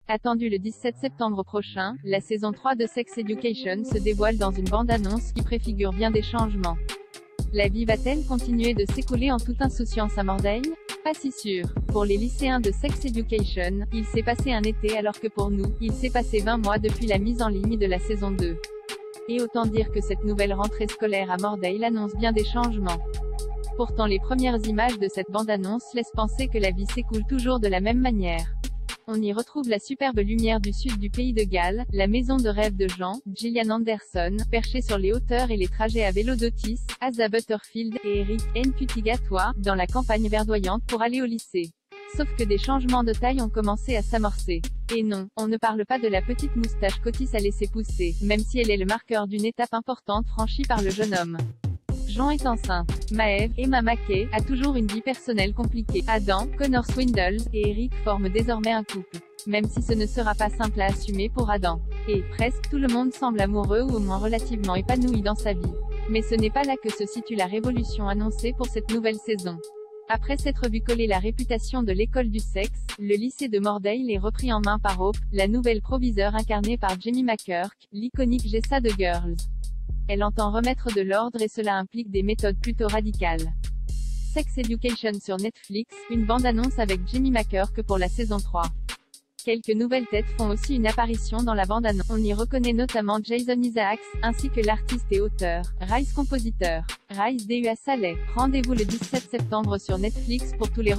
Attendue le 17 septembre prochain, la saison 3 de Sex Education se dévoile dans une bande-annonce qui préfigure bien des changements. La vie va-t-elle continuer de s'écouler en toute insouciance à Mordale? Pas si sûr. Pour les lycéens de Sex Education, il s'est passé un été alors que pour nous, il s'est passé 20 mois depuis la mise en ligne de la saison 2. Et autant dire que cette nouvelle rentrée scolaire à Mordale annonce bien des changements. Pourtant les premières images de cette bande-annonce laissent penser que la vie s'écoule toujours de la même manière. On y retrouve la superbe lumière du sud du pays de Galles, la maison de rêve de Jean, Gillian Anderson, perchée sur les hauteurs et les trajets à vélo d'Otis, Asa Butterfield, et Eric Nkutigatois, dans la campagne verdoyante pour aller au lycée. Sauf que des changements de taille ont commencé à s'amorcer. Et non, on ne parle pas de la petite moustache qu'Otis a laissé pousser, même si elle est le marqueur d'une étape importante franchie par le jeune homme. Jean est enceinte. Maeve, Emma Mackey, a toujours une vie personnelle compliquée. Adam, Connor Swindles, et Eric forment désormais un couple. Même si ce ne sera pas simple à assumer pour Adam. Et, presque tout le monde semble amoureux ou au moins relativement épanoui dans sa vie. Mais ce n'est pas là que se situe la révolution annoncée pour cette nouvelle saison. Après s'être vu coller la réputation de l'école du sexe, le lycée de Mordale est repris en main par Hope, la nouvelle proviseure incarnée par Jamie McKirk, l'iconique Jessa de Girls. Elle entend remettre de l'ordre et cela implique des méthodes plutôt radicales. Sex Education sur Netflix, une bande-annonce avec Jamie McKirk pour la saison 3. Quelques nouvelles têtes font aussi une apparition dans la bande-annonce. On y reconnaît notamment Jason Isaacs, ainsi que l'artiste et auteur, Rise compositeur, Rise DUA Saleh. Rendez-vous le 17 septembre sur Netflix pour tous les